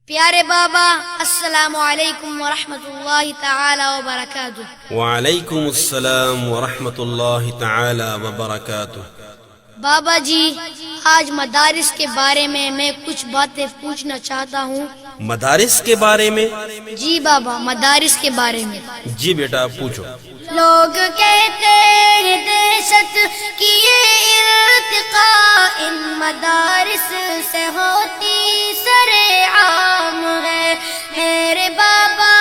پیارے بابا، السلام علیکم ورحمۃ اللہ تعالی وبرکاتہ۔ وعلیکم السلام ورحمۃ اللہ تعالی وبرکاتہ۔ بابا جی، آج مدارس کے بارے میں کچھ باتیں پوچھنا چاہتا ہوں۔ مدارس کے بارے میں؟ جی بابا، مدارس کے بارے میں۔ جی بیٹا پوچھو۔ لوگ کہتے ہیں دہشت کی یہ ارتقاء ان مدارس سے ہوتی سر عام ہے۔ میرے بابا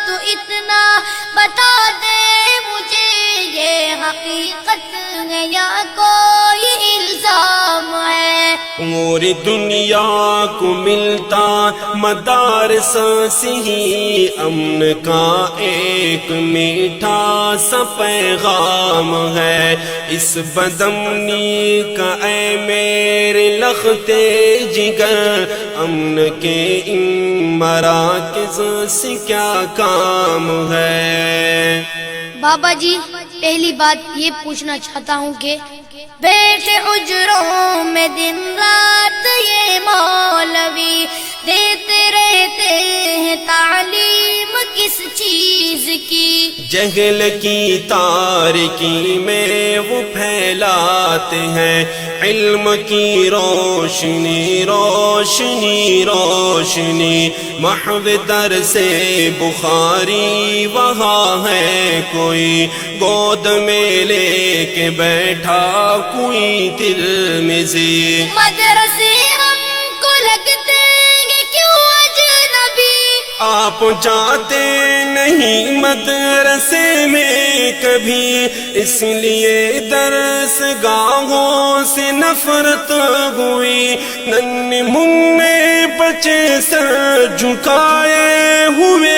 تو اتنا بتا دے مجھے، یہ حقیقت ہے یا کوئی الزام ہے؟ پوری دنیا کو ملتا مدارس سے ہی امن کا ایک میٹھا سا پیغام ہے۔ اس بدامنی کا اے میرے لختے جگر، امن کے ان مراکز سے کیا کام ہے؟ بابا جی، پہلی بات یہ پوچھنا چاہتا ہوں کہ بیٹھے حجروں میں دن رات یہ مولوی دیتے رہتے ہیں تعلیم کس چیز کی؟ جہل کی تاریکی میں وہ پھیلاتے ہیں علم کی روشنی روشنی روشنی۔ محو در سے بخاری وہاں ہے کوئی، گود میں لے کے بیٹھا کوئی ترمذی۔ مدرسے ہم کو لگتے ہیں کیوں اجنبی؟ آپ جاتے نہیں مدرسے میں کبھی، اس لیے درس گاہوں سے نفرت ہوئی۔ ننھے منھے بچے سر جھکائے ہوئے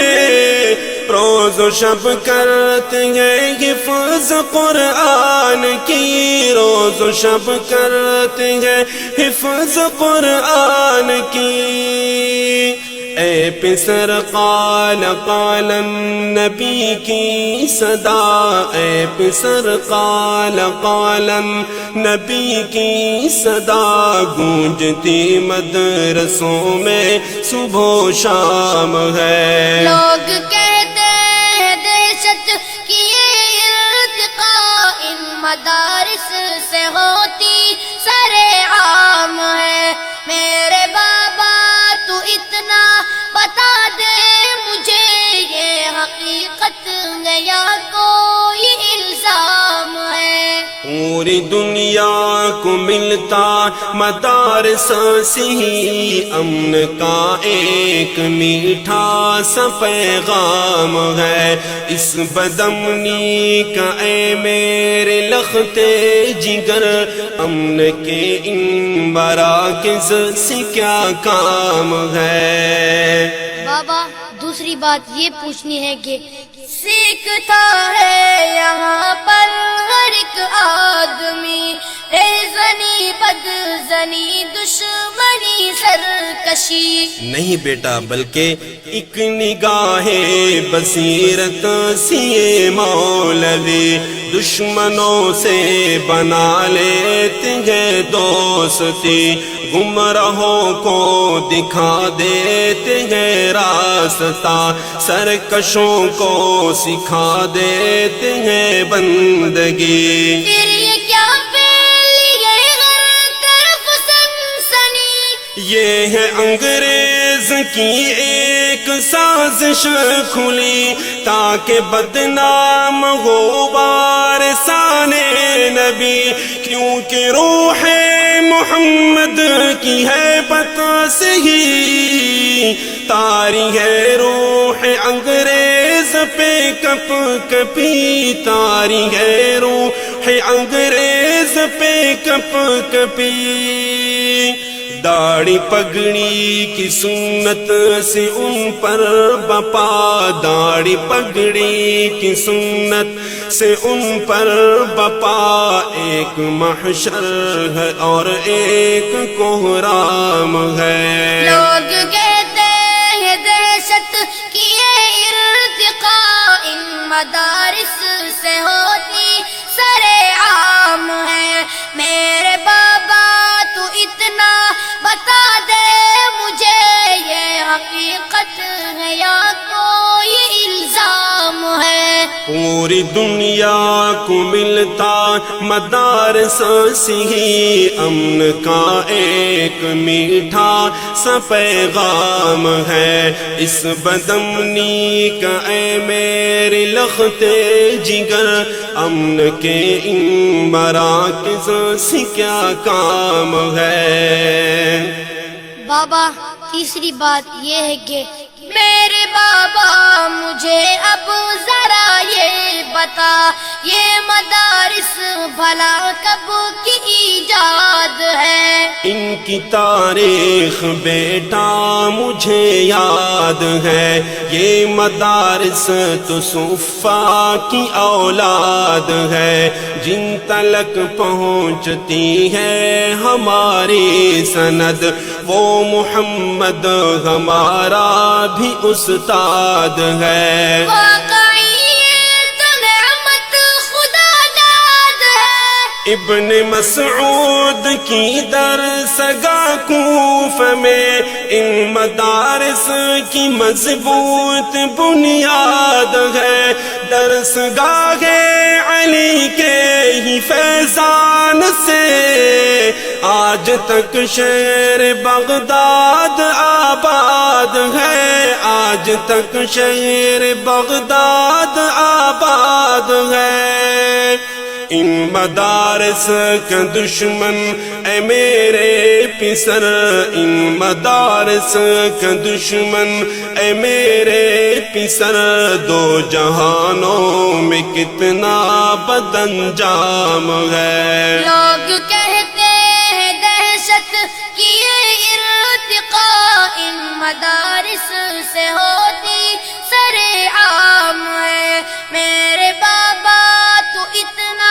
روز و شب کرتے ہیں حفظ قرآن کی، روز و شب کرتے ہیں حفظ قرآن کی۔ اے پسر قال قال النبی کی صدا، اے پسر قال قال النبی کی صدا، گونجتی مدرسوں میں صبح و شام ہے۔ لوگ کہتے ہیں دہشت کی یہ ارتقاء ان مدارس سے ہوتی سر عام ہے۔ میرے بابا تو اتنا بتا دے مجھے، یہ حقیقت ہے یا کوئی الزام ہے؟ پوری دنیا کو ملتا مدارس سے ہی امن کا ایک میٹھا سا پیغام ہے۔ اس بدامنی کا اے میرے لختے جگر، امن کے ان مراکز سے کیا کام ہے؟ بابا، دوسری بات یہ پوچھنی ہے کہ سیکھتا ہے یہاں پر ہر ایک آدمی رہزنی بدزنی دشمنی سرکشی؟ نہیں بیٹا، بلکہ ایک نگاہ بصیرت سی مولوی دشمنوں سے بنا لیتے ہیں دوستی، گمراہوں کو دکھا دیتے ہیں راستہ، سرکشوں کو سکھا دیتے ہیں بندگی۔ پھر یہ کیا پھیلی ہے ہر طرف سنسنی؟ یہ ہے انگریز کی ایک سازش کھلی، تاکہ بدنام ہو وارثان نبی، کیونکہ روح محمد کی ہیبت سے ہی تاری ہے روح انگریز پہ کپ کپی، تاری ہے روح انگریز پہ کپ کپی۔ داڑھی پگڑی کی سنت سے ان پر بپا، داڑھی پگڑی کی سنت سے ان پر بپا، ایک محشر ہے اور ایک کوہرام ہے۔ لوگ کہتے ہیں دہشت کی یہ ارتقاء ان مدارس سے ہوتی سر عام ہے۔ میرے بابا تو اتنا بتا دے مجھے، یہ حقیقت پوری دنیا کو ملتا مدارس سے ہی امن کا ایک میٹھا سا پیغام ہے، اس بدامنی کا اے میرے لختے جگر، امن کے ان مراکز سے کیا کام ہے؟ بابا تیسری بات یہ ہے کہ میرے بابا مجھے اب ذرا یہ بتا، یہ مدارس بھلا کب کی ایجاد ہے؟ ان کی تاریخ بیٹا مجھے یاد ہے، یہ مدارس تو صفا کی اولاد ہے، جن تلک پہنچتی ہے ہماری سند، وہ محمد ہمارا بھی استاد ہے۔ ابن مسعود کی درسگاہ کوفہ میں ان مدارس کی مضبوط بنیاد ہے، درسگاہ علی کے ہی فیضان سے آج تک شہر بغداد آباد ہے، آج تک شہر بغداد آباد ہے۔ ان مدارس کا دشمن اے میرے پسر، ان مدارس کا دشمن اے میرے پسر، دو جہانوں میں کتنا بد انجام ہے۔ لوگ کہتے ہیں دہشت کی یہ ارتقاء ان مدارس سے ہوتی سر عام ہے، میرے بابا تو اتنا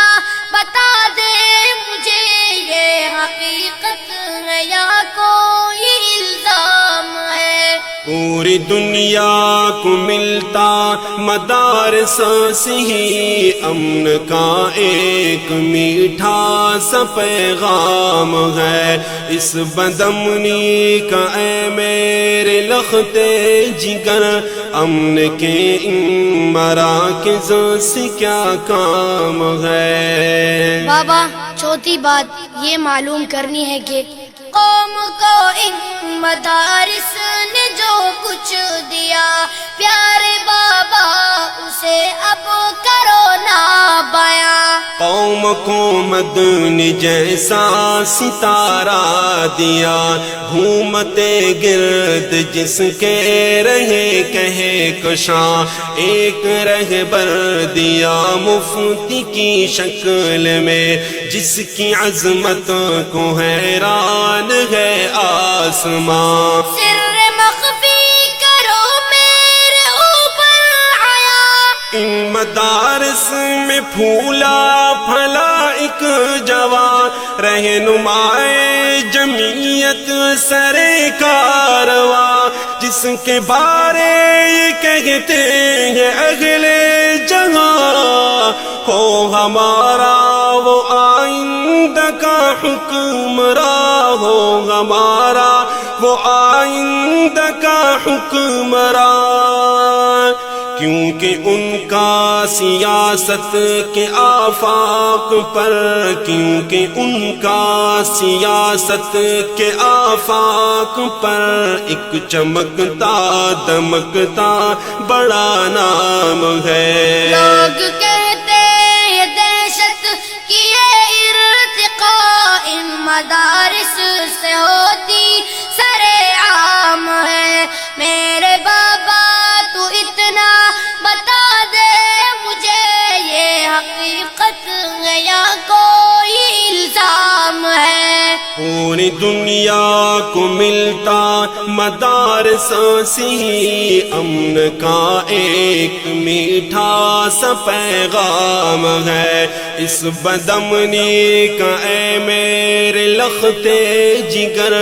بتا دے مجھے، یہ حقیقت ہے یا کوئی الزام ہے؟ پوری دنیا کو ملتا مدارس سے ہی امن کا ایک میٹھا سا پیغام ہے، اس بدامنی کا اے میرے لختے جگر، امن کے ان مراکز سے کیا کام ہے؟ بابا چوتھی بات یہ معلوم کرنی ہے کہ قوم کو ان مدارس نے جو کچھ دیا، پیارے بابا اسے اب کرو نہ بیاں۔ قوم کو مدنی جیسا ستارہ دیا، گھومتے گرد جس کے رہے کہے کشاں، ایک رہبر دیا مفتی کی شکل میں، جس کی عظمت کو حیران ہے آسمان۔ سر مخفی کرو میرے اوپر آیا، ان مدارس میں پھولا پھلا ایک جوان، رہنمائے جمعیت سرے کارواں، جس کے بارے یہ کہتے ہیں اگلے جہاں، ہو ہمارا وہ آئندہ کا حکمراں، ہو ہمارا وہ آئندہ کا حکمراں، کیونکہ ان کا سیاست کے آفاق پر، کیونکہ ان کا سیاست کے آفاق پر ایک چمکتا دمکتا بڑا نام ہے۔ لوگ کہتے ہیں دہشت کی یہ ارتقاء ان مدارس سے ہوتی سر عام ہے، میرے بابا تو اتنا بتا دے مجھے، یہ حقیقت ہے یا کوئی الزام ہے؟ پوری دنیا کو ملتا مدارس سے ہی امن کا ایک میٹھا سا پیغام ہے، اس بدامنی کا اے میرے لختے جگر،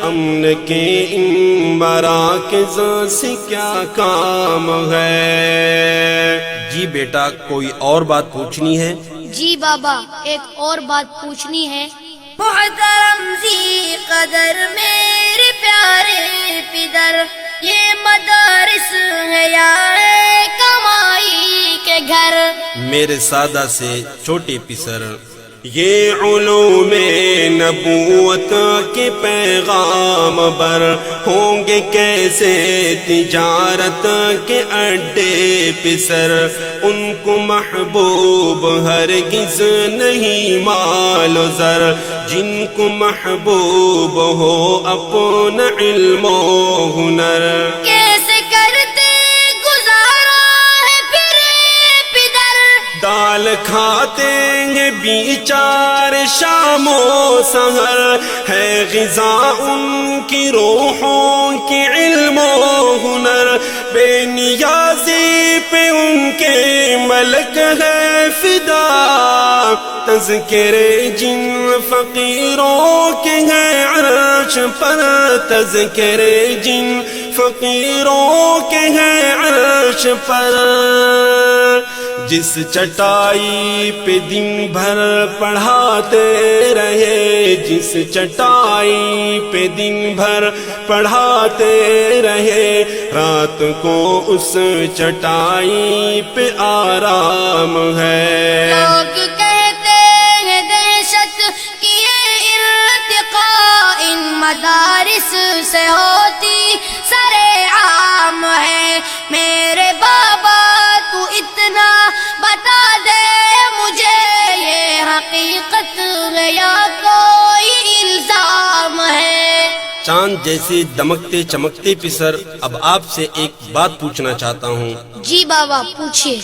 امن کے ان مراکز سے کیا کام ہے؟ جی بیٹا کوئی اور بات پوچھنی ہے؟ جی بابا ایک اور بات پوچھنی ہے۔ محترم ذی قدر میرے پیارے پدر، یہ مدارس ہے یا ہے کمائی کے یہ گھر. میرے سادہ سے چھوٹے پسر، یہ علوم نبوت کے پیغام بر ہوں گے کیسے تجارت کے اڈے پسر. ان کو محبوب ہرگز نہیں مال و زر، جن کو محبوب ہو اپنا علم و ہنر. کیسے کرتے گزارا ہے پھر پدر، دال کھاتے ہیں بیچار شام و سحر، ہے غذا ان کی روحوں کی علم و ہنر. بے نیازی پہ ان کے ملک ہے فدا، تذکرے جن فقیروں کے ہیں عرش پر، تذکرے جن فقیروں کے ہیں عرش پر. جس چٹائی پہ دن بھر پڑھاتے رہے، جس چٹائی پہ دن بھر پڑھاتے رہے، رات کو اس چٹائی پہ آرام ہے. لوگ کہتے ہیں دہشت کی یہ ارتقاء ان مدارس سے ہوتی سرے عام ہے. میرے بابا تو اتنا بتا دے مجھے، یہ حقیقت ہے یا کوئی الزام ہے. چاند جیسے دمکتے چمکتے پسر، اب آپ سے ایک بات پوچھنا چاہتا ہوں. جی بابا پوچھئے.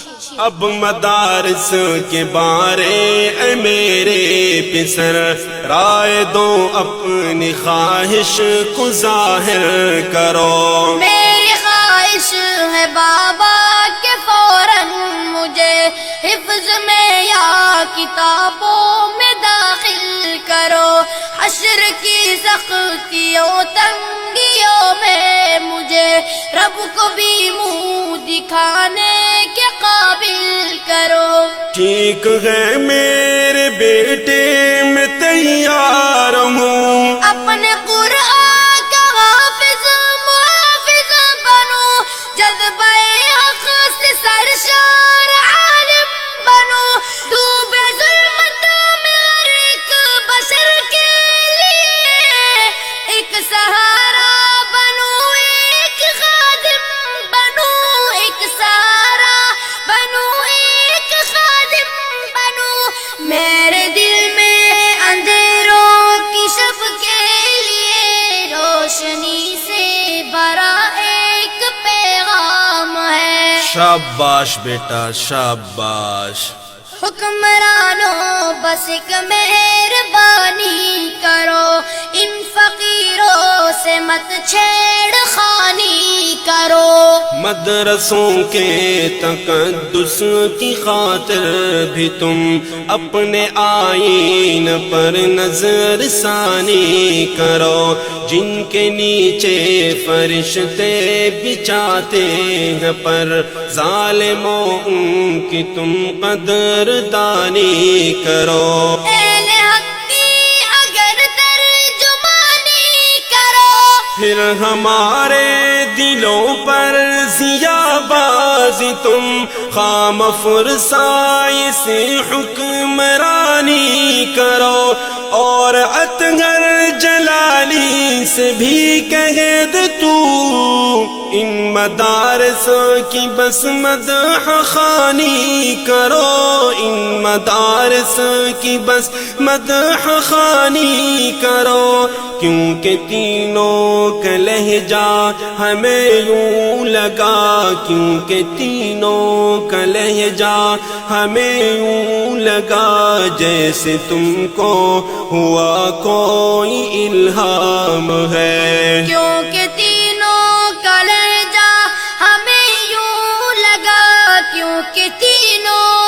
اب مدارس کے بارے اے میرے پسر، رائے دو اپنی خواہش کو ظاہر کرو. میری خواہش ہے بابا کہ فوراً مجھے حفظ میں یا کتابوں میں داخل کرو. حشر کی سختیوں تنگیوں میں مجھے رب کو بھی منہ دکھانے کے قابل کرو. ٹھیک ہے میرے بیٹے میں تیار ہوں، اپنے قرآن کا حافظ محافظ بنوں، جذبہ حق سے سرشار عالم بنوں. ڈوبے ظلمت میں ہر ایک بشر کے لیے ایک سہارا بنوں، ایک خادم بنوں، ایک سہارا بنوں، ایک خادم بنوں. میرے دل میں اندھیروں کی شب کے لیے روشنی سے بھرا ایک پیغام ہے. شاباش بیٹا شاباش. حکمرانوں بس ایک مہربانی کرو، ان فقیروں سے مت چھیڑ خانی کرو. مدرسوں کے تقدس کی خاطر بھی تم اپنے آئین پر نظر ثانی کرو. جن کے نیچے فرشتے بچھاتے ہیں پر ظالموں ان کی تم قدر دانی کرو. اہل حق کی اگر ترجمانی کرو، پھر ہمارے دلوں پر ضیا بازی تم خام فرسائی سے حکمرانی کرو. اور اطہر جلالی سے بھی کہہ دے تو، ان مدارس کی بس مدح خوانی کرو، ان مدارس کی بس مدح خوانی کرو. کیونکہ تینوں کا لہجہ ہمیں یوں لگا، کیونکہ تینوں کا لہجہ ہمیں یوں لگا جیسے تم کو ہوا کوئی الہام ہے. کیونکہ تینوں کا لہجہ ہمیں یوں لگا، کیونکہ تینوں